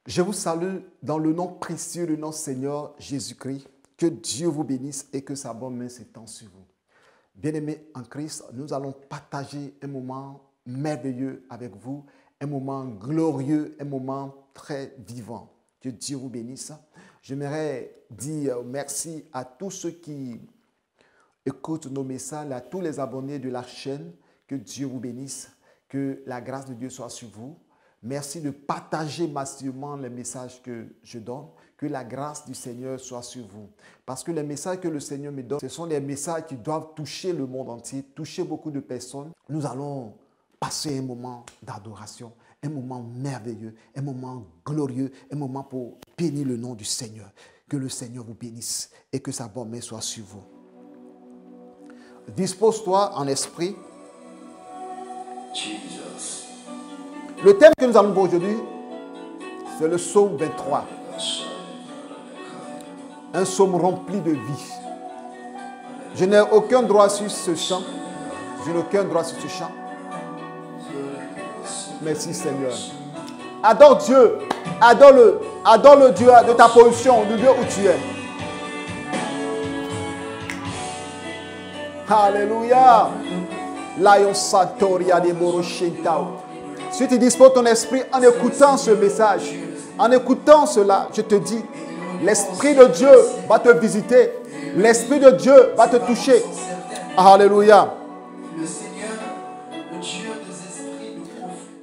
Je vous salue dans le nom précieux de notre Seigneur Jésus-Christ. Que Dieu vous bénisse et que sa bonne main s'étende sur vous. Bien-aimés en Christ, nous allons partager un moment merveilleux avec vous, un moment glorieux, un moment très vivant. Que Dieu vous bénisse. J'aimerais dire merci à tous ceux qui écoutent nos messages, à tous les abonnés de la chaîne. Que Dieu vous bénisse, que la grâce de Dieu soit sur vous. Merci de partager massivement les messages que je donne. Que la grâce du Seigneur soit sur vous. Parce que les messages que le Seigneur me donne, ce sont des messages qui doivent toucher le monde entier, toucher beaucoup de personnes. Nous allons passer un moment d'adoration, un moment merveilleux, un moment glorieux, un moment pour bénir le nom du Seigneur. Que le Seigneur vous bénisse et que sa bonne main soit sur vous. Dispose-toi en esprit. Le thème que nous allons voir aujourd'hui, c'est le psaume 23. Un psaume rempli de vie. Je n'ai aucun droit sur ce chant. Je n'ai aucun droit sur ce chant. Merci Seigneur. Adore Dieu. Adore-le. Adore le Dieu de ta position, du lieu où tu es. Alléluia. Lion Santoria de Boroshintao. Si tu disposes ton esprit en écoutant ce message, en écoutant cela, je te dis, l'Esprit de Dieu va te visiter. L'Esprit de Dieu va te toucher. Alléluia.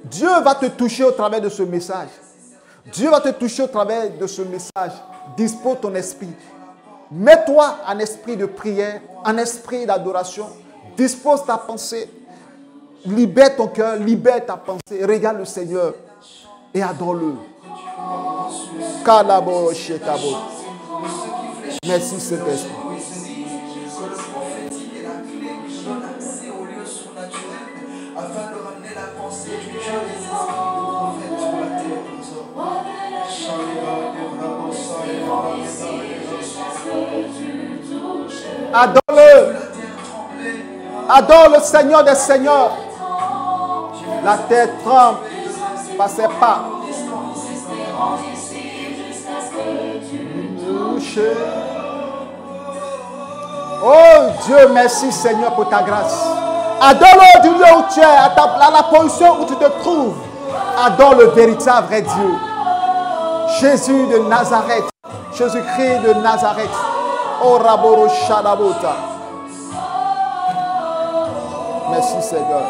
Dieu va te toucher au travers de ce message. Dieu va te toucher au travers de ce message. Dispose ton esprit. Mets-toi en esprit de prière, en esprit d'adoration. Dispose ta pensée. Libère ton cœur, libère ta pensée. Regarde le Seigneur et adore-le. Merci Saint-Esprit. Adore-le. Adore le Seigneur des Seigneurs. La terre tremble par ses pas. Oh Dieu, merci Seigneur pour ta grâce. Adore-le du lieu où tu es, à la position où tu te trouves. Adore le véritable vrai Dieu. Jésus de Nazareth. Jésus-Christ de Nazareth. Oh Raboro Shadabota. Merci Seigneur.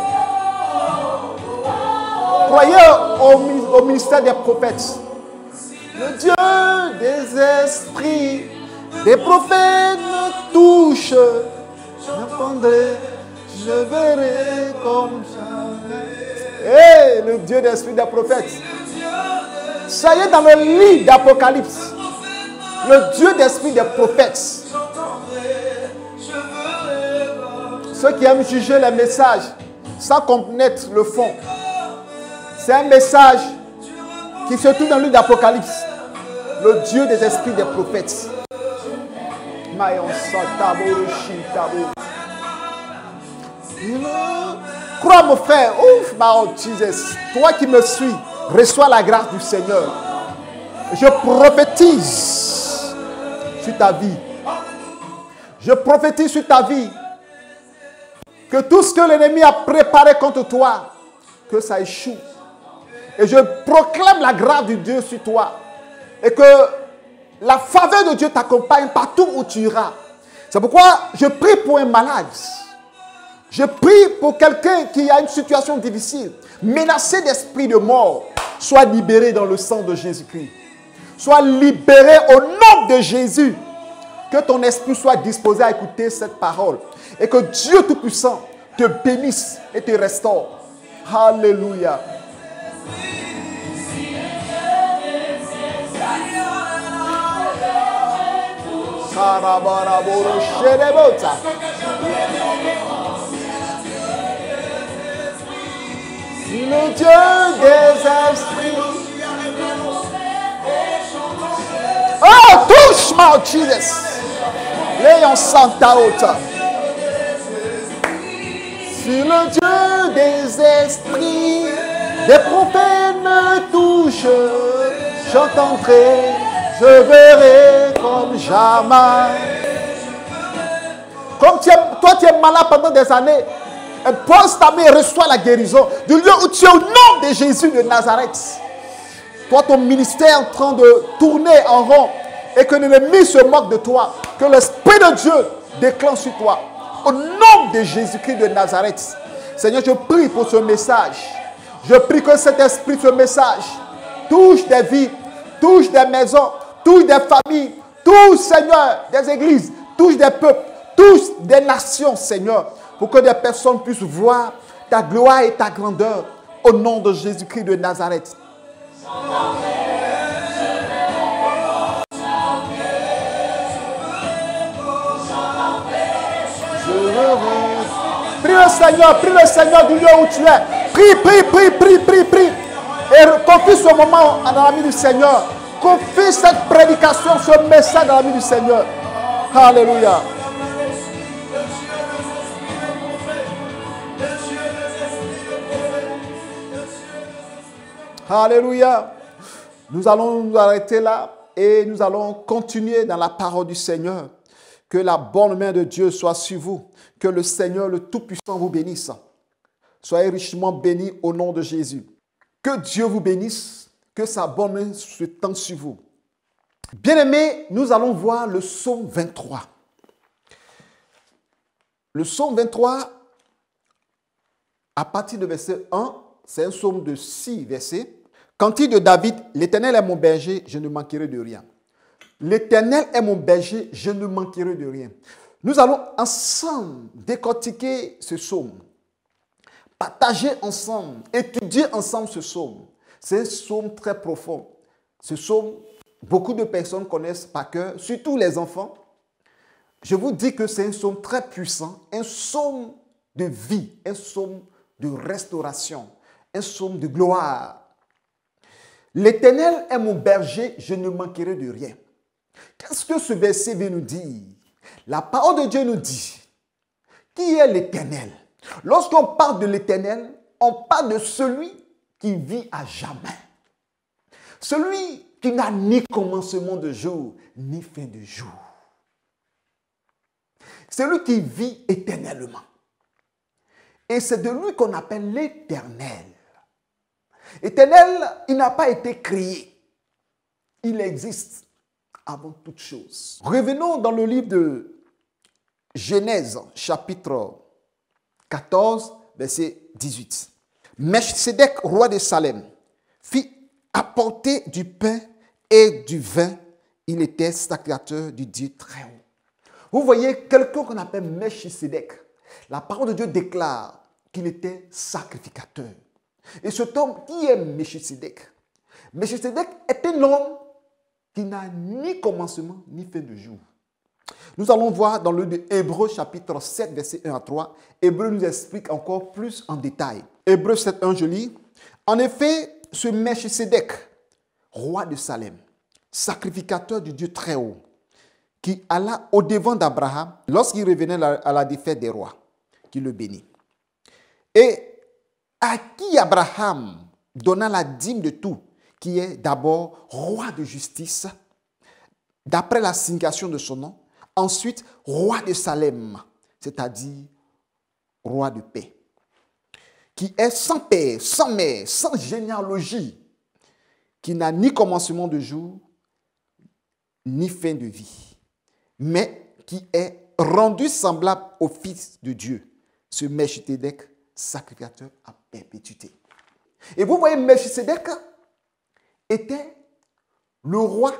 Croyez au ministère des prophètes. Le Dieu des esprits, des prophètes me touche. J'attendrai, je verrai comme ça. Hey, le Dieu des esprits des prophètes. Ça y est dans le livre d'Apocalypse. Le Dieu des esprits des prophètes. Ceux qui aiment juger les messages sans connaître le fond. C'est un message qui se trouve dans le livre d'Apocalypse. Le Dieu des esprits des prophètes. Crois mon frère. Ouf, Jesus. Toi qui me suis, reçois la grâce du Seigneur. Je prophétise sur ta vie. Je prophétise sur ta vie. Que tout ce que l'ennemi a préparé contre toi, que ça échoue. Et je proclame la grâce de Dieu sur toi. Et que la faveur de Dieu t'accompagne partout où tu iras. C'est pourquoi je prie pour un malade. Je prie pour quelqu'un qui a une situation difficile. Menacé d'esprit de mort. Sois libéré dans le sang de Jésus-Christ. Sois libéré au nom de Jésus. Que ton esprit soit disposé à écouter cette parole. Et que Dieu Tout-Puissant te bénisse et te restaure. Alléluia. Le Dieu des esprits. Oh, touche-moi, Jesus. Léon Santa Ota. Si le Dieu des esprits, des prophètes me touche, j'entendrai, je verrai comme jamais. Comme toi tu es malade pendant des années, pose ta main et reçois la guérison du lieu où tu es au nom de Jésus de Nazareth. Toi, ton ministère est en train de tourner en rond et que l'ennemi se moque de toi, que l'Esprit de Dieu déclenche sur toi. Au nom de Jésus-Christ de Nazareth, Seigneur, je prie pour ce message. Je prie que cet esprit, ce message, touche des vies, touche des maisons, touche des familles, touche, Seigneur, des églises, touche des peuples, touche des nations, Seigneur, pour que des personnes puissent voir ta gloire et ta grandeur au nom de Jésus-Christ de Nazareth. Prie le Seigneur du lieu où tu es. Prie. Et confie ce moment dans la main du Seigneur. Confie cette prédication, ce message dans la main du Seigneur. Alléluia. Alléluia. Nous allons nous arrêter là et nous allons continuer dans la parole du Seigneur. Que la bonne main de Dieu soit sur vous. Que le Seigneur, le Tout-Puissant, vous bénisse. Soyez richement bénis au nom de Jésus. Que Dieu vous bénisse. Que sa bonne main se tende sur vous. Bien-aimés, nous allons voir le psaume 23. Le psaume 23, à partir de verset 1, c'est un psaume de 6 versets. Cantique de David, l'Éternel est mon berger, je ne manquerai de rien. L'Éternel est mon berger, je ne manquerai de rien. Nous allons ensemble décortiquer ce psaume, partager ensemble, étudier ensemble ce psaume. C'est un psaume très profond. Ce psaume, beaucoup de personnes connaissent par cœur, surtout les enfants. Je vous dis que c'est un psaume très puissant, un psaume de vie, un psaume de restauration, un psaume de gloire. L'Éternel est mon berger, je ne manquerai de rien. Qu'est-ce que ce verset vient nous dire? La parole de Dieu nous dit, qui est l'Éternel? Lorsqu'on parle de l'Éternel, on parle de celui qui vit à jamais. Celui qui n'a ni commencement de jour, ni fin de jour. Celui qui vit éternellement. Et c'est de lui qu'on appelle l'Éternel. Éternel, il n'a pas été créé. Il existe avant toute chose. Revenons dans le livre de Genèse, chapitre 14, verset 18. Melchisédek, roi de Salem, fit apporter du pain et du vin. Il était sacrificateur du Dieu très haut. Vous voyez, quelqu'un qu'on appelle Melchisédek, la parole de Dieu déclare qu'il était sacrificateur. Et cet homme, qui est Melchisédek? Melchisédek est un homme qui n'a ni commencement ni fin de jour. Nous allons voir dans le livre d'Hébreux chapitre 7, verset 1 à 3. Hébreux nous explique encore plus en détail. Hébreux 7, 1, je lis. En effet, ce Melchisédek, roi de Salem, sacrificateur du Dieu très haut, qui alla au-devant d'Abraham lorsqu'il revenait à la défaite des rois, qui le bénit. Et à qui Abraham donna la dîme de tout, qui est d'abord roi de justice, d'après la signification de son nom, ensuite roi de Salem, c'est-à-dire roi de paix, qui est sans père, sans mère, sans généalogie, qui n'a ni commencement de jour, ni fin de vie, mais qui est rendu semblable au Fils de Dieu, ce Melchisédek, sacrificateur à perpétuité. Et vous voyez, Melchisédek était le roi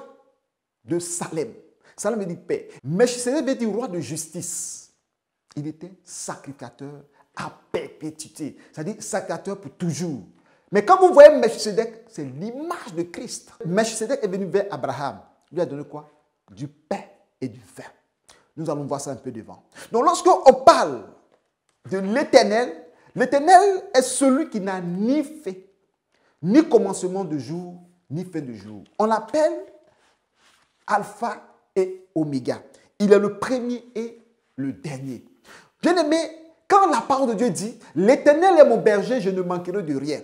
de Salem. Salem veut dire paix. Melchisédek veut dire roi de justice. Il était sacrificateur à perpétuité, c'est-à-dire sacrificateur pour toujours. Mais quand vous voyez Melchisédek, c'est l'image de Christ. Melchisédek est venu vers Abraham. Il lui a donné quoi? Du pain et du vin. Nous allons voir ça un peu devant. Donc lorsqu'on parle de l'Éternel, l'Éternel est celui qui n'a ni fait, ni commencement de jour, ni fin de jour. On l'appelle Alpha et Oméga. Il est le premier et le dernier. Bien-aimé, quand la parole de Dieu dit « L'Éternel est mon berger, je ne manquerai de rien »,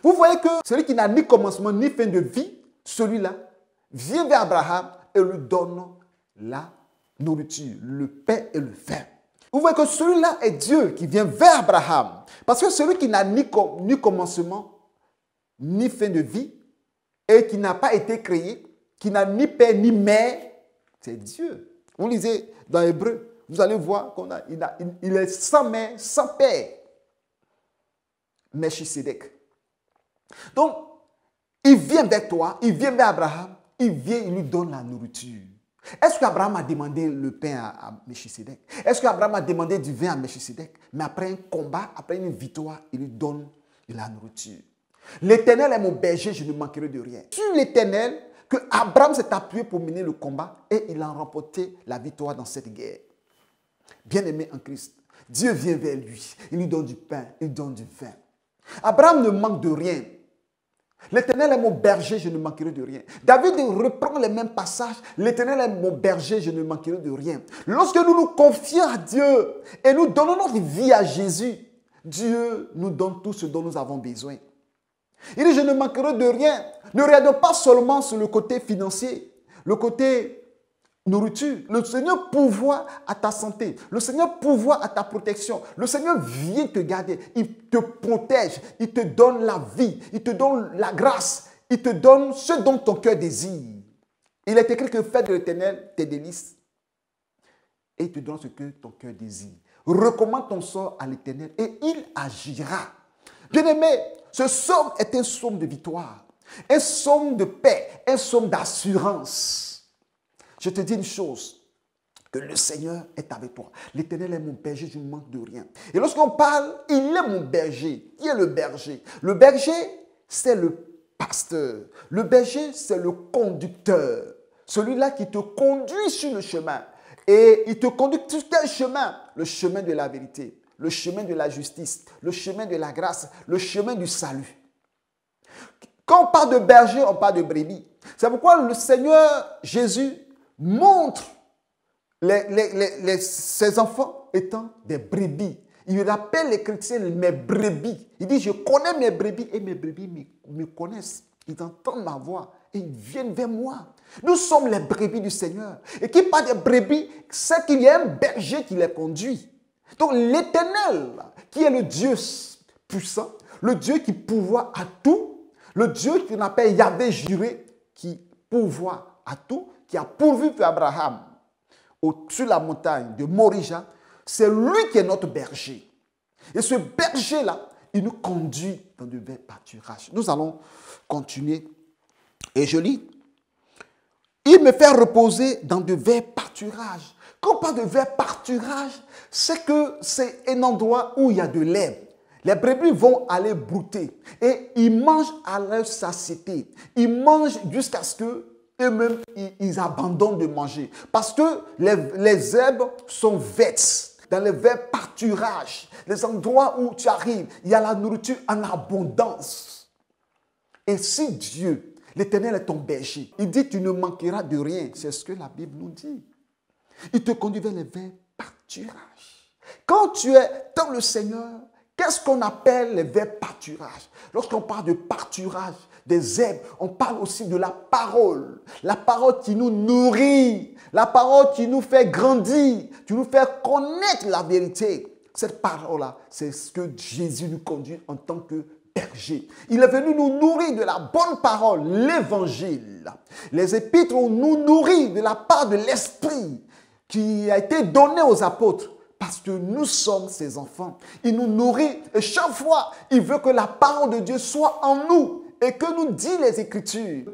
vous voyez que celui qui n'a ni commencement ni fin de vie, celui-là vient vers Abraham et lui donne la nourriture, le pain et le vin. Vous voyez que celui-là est Dieu qui vient vers Abraham. Parce que celui qui n'a ni commencement, ni fin de vie, et qui n'a pas été créé, qui n'a ni père ni mère, c'est Dieu. Vous lisez dans Hébreu, vous allez voir qu'il est sans mère, sans père. Melchisedec. Donc, il vient vers toi, il vient vers Abraham, il lui donne la nourriture. Est-ce qu'Abraham a demandé le pain à Melchisedec? Est-ce qu'Abraham a demandé du vin à Melchisedec? Mais après un combat, après une victoire, il lui donne de la nourriture. L'Éternel est mon berger, je ne manquerai de rien. Sur l'Éternel, que Abraham s'est appuyé pour mener le combat et il a remporté la victoire dans cette guerre. Bien-aimé en Christ, Dieu vient vers lui, il lui donne du pain, il lui donne du vin. Abraham ne manque de rien. L'Éternel est mon berger, je ne manquerai de rien. David reprend les mêmes passages. L'Éternel est mon berger, je ne manquerai de rien. Lorsque nous nous confions à Dieu et nous donnons notre vie à Jésus, Dieu nous donne tout ce dont nous avons besoin. Il dit, je ne manquerai de rien. Ne regarde pas seulement sur le côté financier, le côté nourriture. Le Seigneur pourvoit à ta santé. Le Seigneur pourvoit à ta protection. Le Seigneur vient te garder. Il te protège. Il te donne la vie. Il te donne la grâce. Il te donne ce dont ton cœur désire. Il est écrit que fais de l'Éternel tes délices. Et il te donne ce que ton cœur désire. Recommande ton sort à l'Éternel et il agira. Bien-aimé, ce psaume est un psaume de victoire. Un psaume de paix. Un psaume d'assurance. Je te dis une chose, que le Seigneur est avec toi. L'Éternel est mon berger, je ne manque de rien. Et lorsqu'on parle, il est mon berger. Qui est le berger? Le berger, c'est le pasteur. Le berger, c'est le conducteur. Celui-là qui te conduit sur le chemin. Et il te conduit sur quel chemin? Le chemin de la vérité, le chemin de la justice, le chemin de la grâce, le chemin du salut. Quand on parle de berger, on parle de brebis. C'est pourquoi le Seigneur Jésus montre ses enfants étant des brebis. Il appelle les chrétiens mes brebis. Il dit, je connais mes brebis et mes brebis me connaissent. Ils entendent ma voix et ils viennent vers moi. Nous sommes les brebis du Seigneur. Et qui parle des brebis, c'est qu'il y a un berger qui les conduit. Donc l'Éternel, qui est le Dieu puissant, le Dieu qui pourvoit à tout, le Dieu qu'on appelle Yahvé Jireh, qui pourvoit à tout, qui a pourvu pour Abraham sur la montagne de Morija, c'est lui qui est notre berger. Et ce berger-là, il nous conduit dans de verts pâturages. Nous allons continuer. Et je lis. Il me fait reposer dans de verts pâturages. Quand on parle de verts pâturages, c'est que c'est un endroit où il y a de l'herbe. Les brebis vont aller brouter et ils mangent à leur satiété. Ils mangent jusqu'à ce que eux-mêmes, ils abandonnent de manger. Parce que les herbes sont vertes. Dans les verts pâturages, les endroits où tu arrives, il y a la nourriture en abondance. Et si Dieu, l'Éternel est ton berger, il dit tu ne manqueras de rien. C'est ce que la Bible nous dit. Il te conduit vers les verts pâturages. Quand tu es dans le Seigneur, qu'est-ce qu'on appelle les verts pâturages? Lorsqu'on parle de pâturage, des herbes, on parle aussi de la parole. La parole qui nous nourrit, la parole qui nous fait grandir, qui nous fait connaître la vérité. Cette parole-là, c'est ce que Jésus nous conduit en tant que berger. Il est venu nous nourrir de la bonne parole, l'évangile. Les épîtres nous nourrit de la part de l'Esprit qui a été donné aux apôtres. Parce que nous sommes ses enfants. Il nous nourrit et chaque fois, il veut que la parole de Dieu soit en nous. Et que nous dit les Écritures,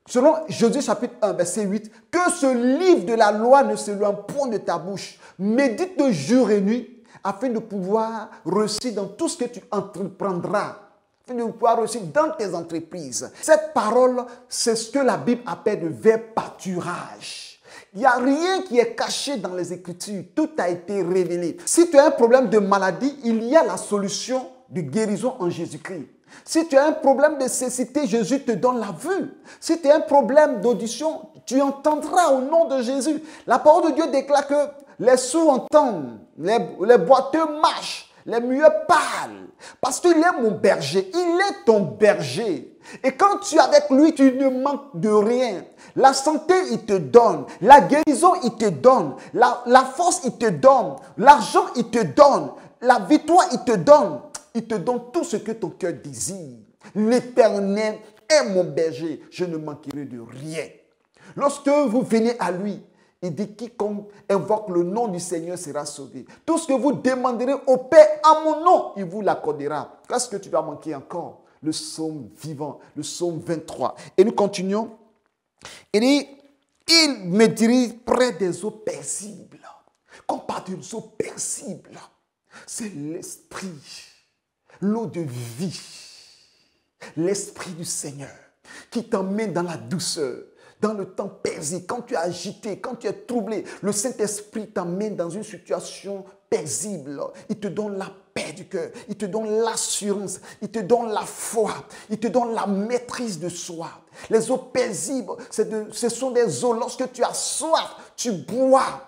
selon Josué chapitre 1, verset 8, que ce livre de la loi ne s'éloigne point de ta bouche. Médite de jour et nuit, afin de pouvoir réussir dans tout ce que tu entreprendras, afin de pouvoir réussir dans tes entreprises. Cette parole, c'est ce que la Bible appelle de verts pâturages. Il n'y a rien qui est caché dans les Écritures. Tout a été révélé. Si tu as un problème de maladie, il y a la solution de guérison en Jésus-Christ. Si tu as un problème de cécité, Jésus te donne la vue. Si tu as un problème d'audition, tu entendras au nom de Jésus. La parole de Dieu déclare que les sourds entendent, les boiteux marchent, les muets parlent. Parce qu'il est mon berger, il est ton berger. Et quand tu es avec lui, tu ne manques de rien. La santé, il te donne. La guérison, il te donne. La force, il te donne. L'argent, il te donne. La victoire, il te donne. Il te donne tout ce que ton cœur désire. L'Éternel est mon berger. Je ne manquerai de rien. Lorsque vous venez à lui, il dit, quiconque invoque le nom du Seigneur sera sauvé. Tout ce que vous demanderez au Père en mon nom, il vous l'accordera. Qu'est-ce que tu vas manquer encore? Le psaume vivant, le psaume 23. Et nous continuons. Il dit, il me dirige près des eaux paisibles. Quand on parle des eaux paisibles, c'est l'esprit, l'eau de vie, l'esprit du Seigneur qui t'emmène dans la douceur. Dans le temps paisible, quand tu es agité, quand tu es troublé, le Saint-Esprit t'amène dans une situation paisible. Il te donne la paix du cœur, il te donne l'assurance, il te donne la foi, il te donne la maîtrise de soi. Les eaux paisibles, ce sont des eaux, lorsque tu as soif, tu bois,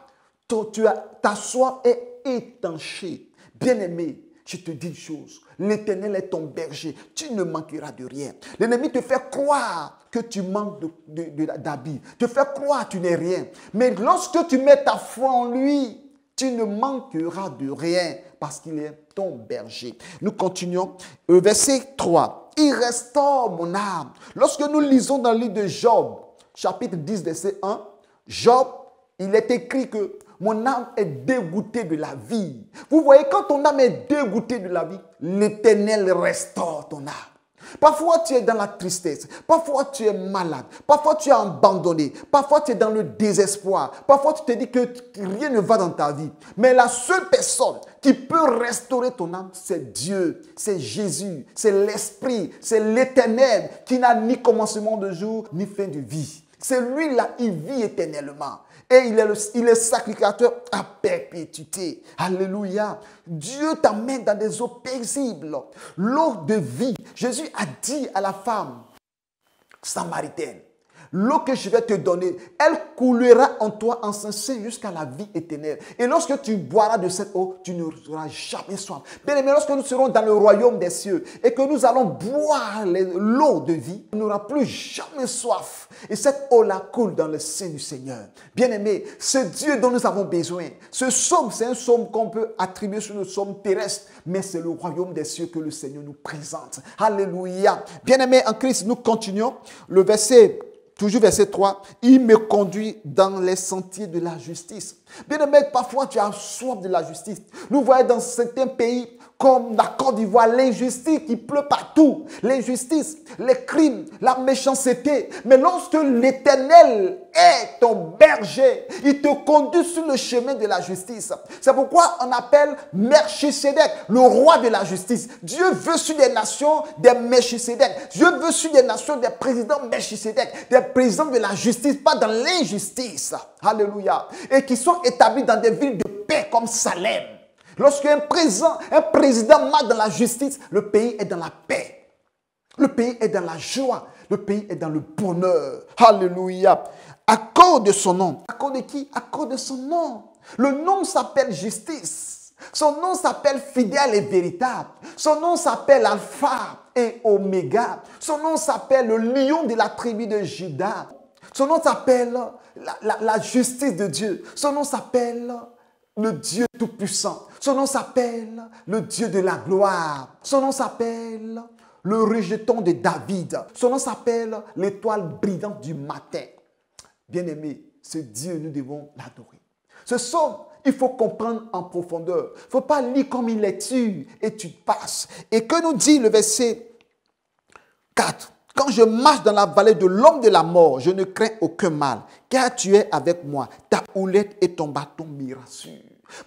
ta soif est étanchée. Bien-aimé, je te dis une chose, l'Éternel est ton berger, tu ne manqueras de rien. L'ennemi te fait croire que tu manques d'habits, te fait croire que tu n'es rien. Mais lorsque tu mets ta foi en lui, tu ne manqueras de rien parce qu'il est ton berger. Nous continuons. Verset 3. Il restaure mon âme. Lorsque nous lisons dans le livre de Job, chapitre 10, verset 1, Job, il est écrit que mon âme est dégoûtée de la vie. Vous voyez, quand ton âme est dégoûtée de la vie, l'Éternel restaure ton âme. Parfois, tu es dans la tristesse. Parfois, tu es malade. Parfois, tu es abandonné. Parfois, tu es dans le désespoir. Parfois, tu te dis que rien ne va dans ta vie. Mais la seule personne qui peut restaurer ton âme, c'est Dieu, c'est Jésus, c'est l'Esprit, c'est l'Éternel qui n'a ni commencement de jour, ni fin de vie. C'est lui-là, il vit éternellement. Et il est sacrificateur à perpétuité. Alléluia. Dieu t'amène dans des eaux paisibles. L'eau de vie. Jésus a dit à la femme samaritaine, l'eau que je vais te donner, elle coulera en toi en sincère jusqu'à la vie éternelle. Et lorsque tu boiras de cette eau, tu n'auras jamais soif. Bien aimé, lorsque nous serons dans le royaume des cieux et que nous allons boire l'eau de vie, on n'aura plus jamais soif. Et cette eau-là coule dans le sein du Seigneur. Bien aimé, c'est Dieu dont nous avons besoin. Ce psaume, c'est un psaume qu'on peut attribuer sur le psaume terrestre, mais c'est le royaume des cieux que le Seigneur nous présente. Alléluia. Bien aimé, en Christ, nous continuons. Le verset... Toujours verset 3, il me conduit dans les sentiers de la justice. Bien aimé, parfois tu as soif de la justice. Nous voyons dans certains pays comme la Côte d'Ivoire, l'injustice qui pleut partout. L'injustice, les crimes, la méchanceté. Mais lorsque l'Éternel est ton berger, il te conduit sur le chemin de la justice. C'est pourquoi on appelle Melchisédek, le roi de la justice. Dieu veut sur des nations des Melchisédek. Dieu veut sur des nations des présidents Melchisédek, des présidents de la justice, pas dans l'injustice. Alléluia. Et qui sont établis dans des villes de paix comme Salem. Lorsqu'un président marche dans la justice, le pays est dans la paix. Le pays est dans la joie. Le pays est dans le bonheur. Alléluia. À cause de son nom. À cause de qui? À cause de son nom. Le nom s'appelle justice. Son nom s'appelle fidèle et véritable. Son nom s'appelle Alpha et Oméga. Son nom s'appelle le lion de la tribu de Juda. Son nom s'appelle la justice de Dieu. Son nom s'appelle le Dieu Tout-Puissant. Son nom s'appelle le Dieu de la gloire. Son nom s'appelle le rejeton de David. Son nom s'appelle l'étoile brillante du matin. Bien-aimé, ce Dieu, nous devons l'adorer. Ce psaume, il faut comprendre en profondeur. Il ne faut pas lire comme une lecture et tu passes. Et que nous dit le verset 4? Quand je marche dans la vallée de l'ombre de la mort, je ne crains aucun mal, car tu es avec moi. Ta houlette et ton bâton m'y rassurent.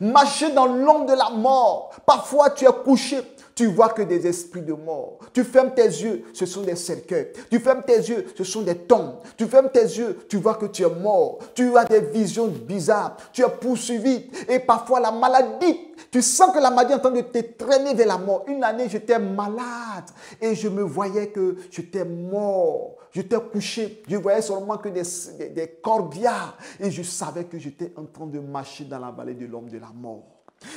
Marcher dans l'ombre de la mort. Parfois, tu es couché, tu vois que des esprits de mort. Tu fermes tes yeux, ce sont des cercueils. Tu fermes tes yeux, ce sont des tombes. Tu fermes tes yeux, tu vois que tu es mort. Tu as des visions bizarres. Tu es poursuivi. Et parfois, la maladie, tu sens que la maladie est en train de te traîner vers la mort. Une année, j'étais malade et je me voyais que j'étais mort. J'étais couché. Je voyais seulement que des corbières. Et je savais que j'étais en train de marcher dans la vallée de l'ombre de la mort.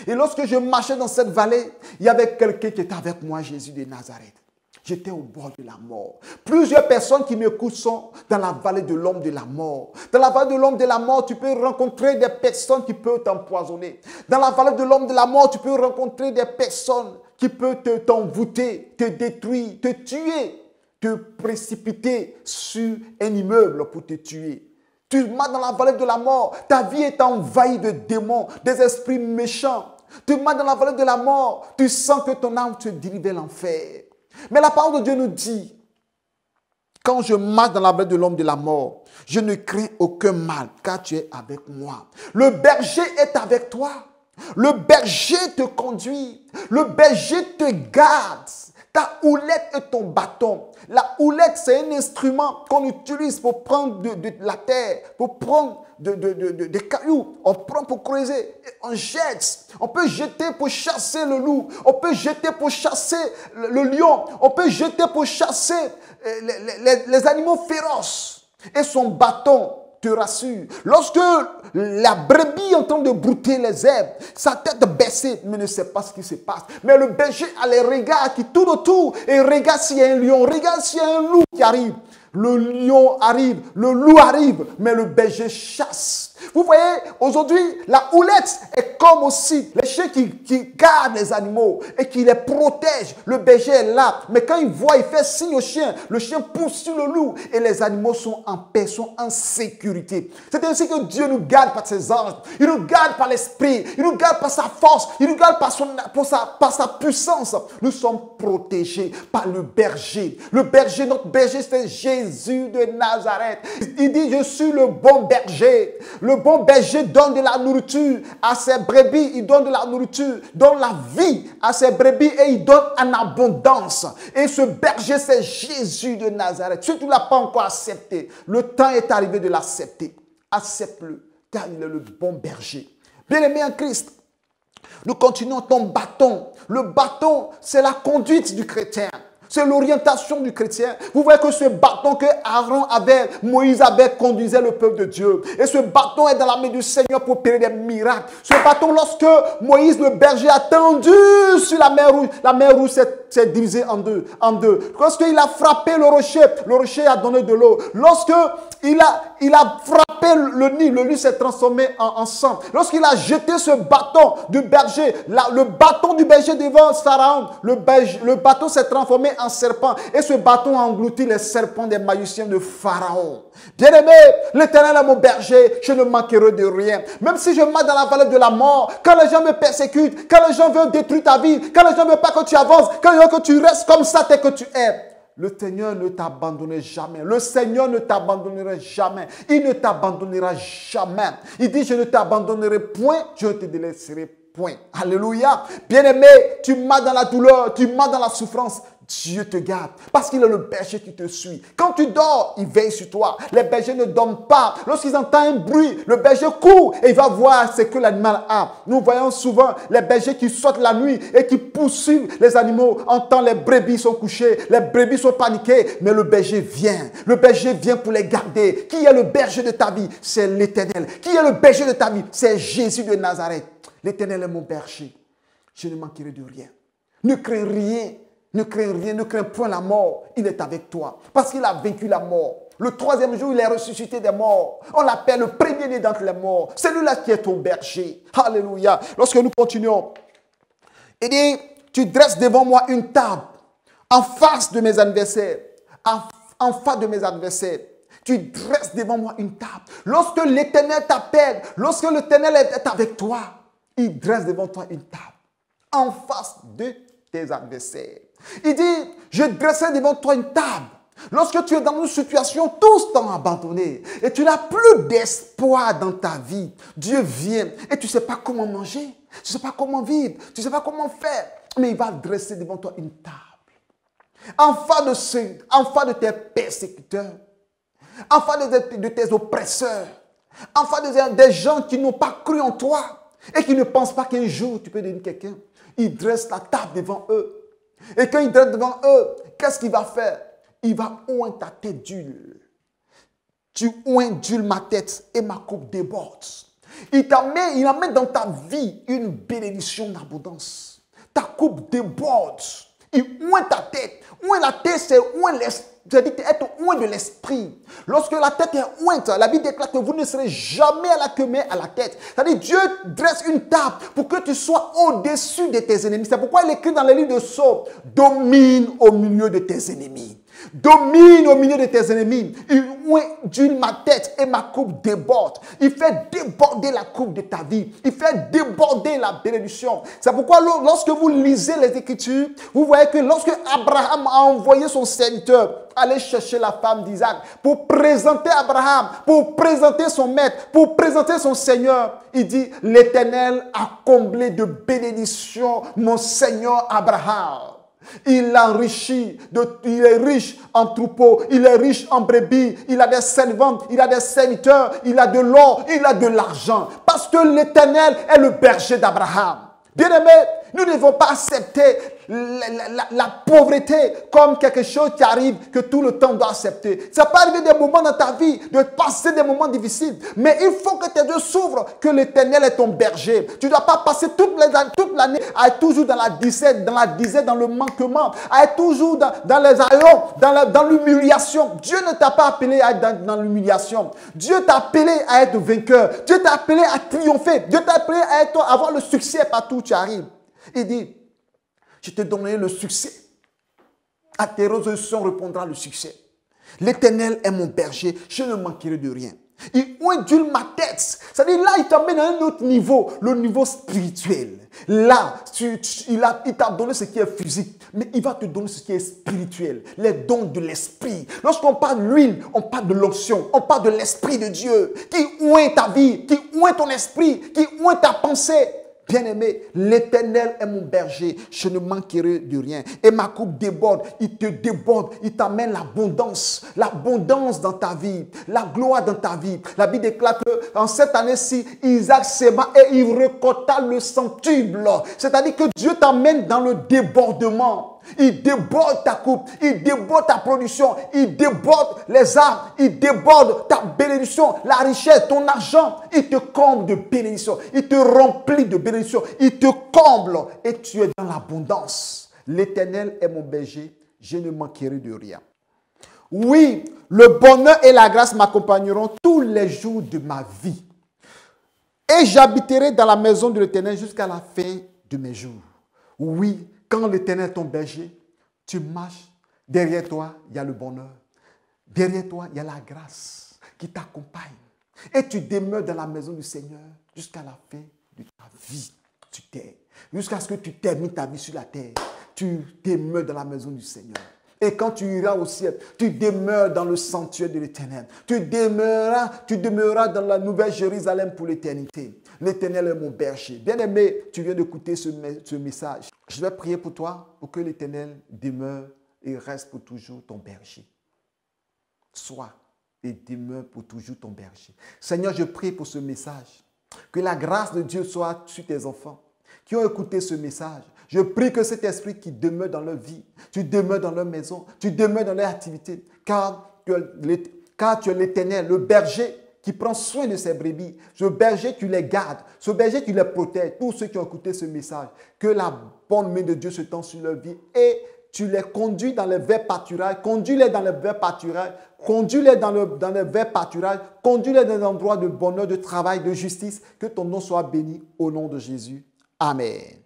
Et lorsque je marchais dans cette vallée, il y avait quelqu'un qui était avec moi, Jésus de Nazareth. J'étais au bord de la mort. Plusieurs personnes qui m'écoutent sont dans la vallée de l'ombre de la mort. Dans la vallée de l'ombre de la mort, tu peux rencontrer des personnes qui peuvent t'empoisonner. Dans la vallée de l'ombre de la mort, tu peux rencontrer des personnes qui peuvent t'envoûter, te détruire, te tuer, te précipiter sur un immeuble pour te tuer. Tu marches dans la vallée de la mort, ta vie est envahie de démons, des esprits méchants. Tu marches dans la vallée de la mort, tu sens que ton âme se dirige vers l'enfer. Mais la parole de Dieu nous dit, quand je marche dans la vallée de l'ombre de la mort, je ne crains aucun mal, car tu es avec moi. Le berger est avec toi. Le berger te conduit. Le berger te garde. Ta houlette et ton bâton. La houlette, c'est un instrument qu'on utilise pour prendre de la terre, pour prendre des cailloux. On prend pour creuser, et on jette. On peut jeter pour chasser le loup. On peut jeter pour chasser le lion. On peut jeter pour chasser les animaux féroces. Et son bâton te rassure. Lorsque la brebis est en train de brouter les herbes, sa tête baissée, mais ne sait pas ce qui se passe. Mais le berger a les regards qui tournent autour et regarde s'il y a un lion, regarde s'il y a un loup qui arrive. Le lion arrive, le loup arrive, mais le berger chasse. Vous voyez, aujourd'hui, la houlette est comme aussi les chiens qui gardent les animaux et qui les protègent. Le berger est là, mais quand il voit, il fait signe au chien. Le chien pousse sur le loup et les animaux sont en paix, sont en sécurité. C'est ainsi que Dieu nous garde par ses anges. Il nous garde par l'esprit. Il nous garde par sa force. Il nous garde par sa puissance. Nous sommes protégés par le berger. Le berger, notre berger, c'est Jésus de Nazareth. Il dit, je suis le bon berger. Le bon berger donne de la nourriture à ses brebis. Il donne de la nourriture, donne la vie à ses brebis et il donne en abondance. Et ce berger, c'est Jésus de Nazareth. Si tu ne l'as pas encore accepté, le temps est arrivé de l'accepter. Accepte-le, car il est le bon berger. Bien-aimé en Christ, nous continuons ton bâton. Le bâton, c'est la conduite du chrétien. C'est l'orientation du chrétien. Vous voyez que ce bâton que Aaron avait, Moïse avait, conduisait le peuple de Dieu. Et ce bâton est dans la main du Seigneur pour opérer des miracles. Ce bâton, lorsque Moïse, le berger, a tendu sur la mer rouge s'est divisée en deux. Lorsqu'il a frappé le rocher a donné de l'eau. Lorsqu'il a frappé le Nil s'est transformé en sang. Lorsqu'il a jeté ce bâton du berger, le bâton du berger devant Pharaon, le bâton s'est transformé en serpent. Et ce bâton a englouti les serpents des magiciens de Pharaon. Bien-aimé, l'Éternel est mon berger, je ne manquerai de rien. Même si je marche dans la vallée de la mort, quand les gens me persécutent, quand les gens veulent détruire ta vie, quand les gens ne veulent pas que tu avances, quand ils veulent que tu restes comme ça tel que tu es, le Seigneur ne t'abandonnera jamais. Le Seigneur ne t'abandonnera jamais. Il ne t'abandonnera jamais. Il dit, je ne t'abandonnerai point, je ne te délaisserai point. Alléluia. Bien-aimé, tu marches dans la douleur, tu marches dans la souffrance. Dieu te garde parce qu'il est le berger qui te suit. Quand tu dors, il veille sur toi. Les bergers ne dorment pas. Lorsqu'ils entendent un bruit, le berger court et il va voir ce que l'animal a. Nous voyons souvent les bergers qui sortent la nuit et qui poursuivent les animaux. En temps, les brebis sont couchées, les brebis sont paniquées, mais le berger vient. Le berger vient pour les garder. Qui est le berger de ta vie? C'est l'Éternel. Qui est le berger de ta vie? C'est Jésus de Nazareth. L'Éternel est mon berger. Je ne manquerai de rien. Ne crains rien. Ne crains rien, ne crains point la mort. Il est avec toi. Parce qu'il a vaincu la mort. Le troisième jour, il est ressuscité des morts. On l'appelle le premier-né d'entre les morts. C'est lui-là qui est ton berger. Alléluia. Lorsque nous continuons, il dit, tu dresses devant moi une table en face de mes adversaires. En face de mes adversaires. Tu dresses devant moi une table. Lorsque l'Éternel t'appelle, lorsque l'Éternel est avec toi, il dresse devant toi une table. En face de tes adversaires. Il dit, je dresserai devant toi une table. Lorsque tu es dans une situation, tous t'ont abandonné et tu n'as plus d'espoir dans ta vie. Dieu vient et tu ne sais pas comment manger, tu ne sais pas comment vivre, tu ne sais pas comment faire. Mais il va dresser devant toi une table. En face de tes persécuteurs, en face de tes oppresseurs, en face des gens qui n'ont pas cru en toi et qui ne pensent pas qu'un jour tu peux devenir quelqu'un. Il dresse la table devant eux. Et quand il dresse devant eux, qu'est-ce qu'il va faire? Il va oindre ta tête d'huile. Tu oins d'huile ma tête et ma coupe déborde. Il amène dans ta vie une bénédiction d'abondance. Ta coupe déborde. Il oint ta tête. Oint la tête, c'est oint l'esprit. C'est-à-dire être oint de l'esprit. Lorsque la tête est ointe, la Bible déclare que vous ne serez jamais à la queue, mais à la tête. C'est-à-dire Dieu dresse une table pour que tu sois au-dessus de tes ennemis. C'est pourquoi il écrit dans le livre de Psaumes, domine au milieu de tes ennemis. Domine au milieu de tes ennemis. Il oint ma tête et ma coupe déborde. Il fait déborder la coupe de ta vie. Il fait déborder la bénédiction. C'est pourquoi lorsque vous lisez les Écritures, vous voyez que lorsque Abraham a envoyé son serviteur aller chercher la femme d'Isaac pour présenter Abraham, pour présenter son maître, pour présenter son Seigneur, il dit, l'Éternel a comblé de bénédictions mon Seigneur Abraham. Il l'enrichit, il est riche en troupeaux, il est riche en brebis, il a des servantes, il a des serviteurs, il a de l'or, il a de l'argent. Parce que l'Éternel est le berger d'Abraham. Bien-aimés, nous ne devons pas accepter la pauvreté comme quelque chose qui arrive que tout le temps on doit accepter. Ça peut arriver des moments dans ta vie, de passer des moments difficiles. Mais il faut que tes yeux s'ouvrent, que l'Éternel est ton berger. Tu ne dois pas passer toute l'année à être toujours dans la disette, dans le manquement, à être toujours dans les aïons, dans l'humiliation. Dieu ne t'a pas appelé à être dans l'humiliation. Dieu t'a appelé à être vainqueur. Dieu t'a appelé à triompher. Dieu t'a appelé à avoir le succès partout où tu arrives. Il dit, je te donnerai le succès. À tes résolutions répondra le succès. L'Éternel est mon berger, je ne manquerai de rien. Il ondule ma tête. C'est-à-dire là, il t'amène à un autre niveau, le niveau spirituel. Là, il t'a donné ce qui est physique, mais il va te donner ce qui est spirituel, les dons de l'esprit. Lorsqu'on parle de l'huile, on parle de l'onction, on parle de l'esprit de Dieu qui oint ta vie, qui oint ton esprit, qui oint ta pensée. Bien-aimé, l'Éternel est mon berger, je ne manquerai de rien. Et ma coupe déborde, il te déborde, il t'amène l'abondance dans ta vie, la gloire dans ta vie. La Bible déclare qu'en cette année-ci, Isaac s'aima et il récolta le centuple. C'est-à-dire que Dieu t'amène dans le débordement. Il déborde ta coupe, il déborde ta production, il déborde les arbres, il déborde ta bénédiction, la richesse, ton argent. Il te comble de bénédiction, il te remplit de bénédiction, il te comble et tu es dans l'abondance. L'Éternel est mon berger, je ne manquerai de rien. Oui, le bonheur et la grâce m'accompagneront tous les jours de ma vie. Et j'habiterai dans la maison de l'Éternel jusqu'à la fin de mes jours. Oui, quand l'Éternel est ton berger, tu marches, derrière toi, il y a le bonheur. Derrière toi, il y a la grâce qui t'accompagne. Et tu demeures dans la maison du Seigneur jusqu'à la fin de ta vie. Tu t'es. Jusqu'à ce que tu termines ta vie sur la terre. Tu demeures dans la maison du Seigneur. Et quand tu iras au ciel, tu demeures dans le sanctuaire de l'Éternel. Tu demeureras dans la nouvelle Jérusalem pour l'éternité. L'Éternel est mon berger. Bien-aimé, tu viens d'écouter ce message. Je vais prier pour toi, pour que l'Éternel demeure et reste pour toujours ton berger. Sois et demeure pour toujours ton berger. Seigneur, je prie pour ce message. Que la grâce de Dieu soit sur tes enfants qui ont écouté ce message. Je prie que cet esprit qui demeure dans leur vie, tu demeures dans leur maison, tu demeures dans leur activité, car tu es l'Éternel, le berger qui prend soin de ses brebis, ce berger qui les garde, ce berger qui les protège, tous ceux qui ont écouté ce message, que la bonne main de Dieu se tend sur leur vie et tu les conduis dans les verts pâturages, conduis-les dans les verts pâturages, conduis-les dans les verts pâturages, conduis-les dans des endroits de bonheur, de travail, de justice, que ton nom soit béni au nom de Jésus. Amen.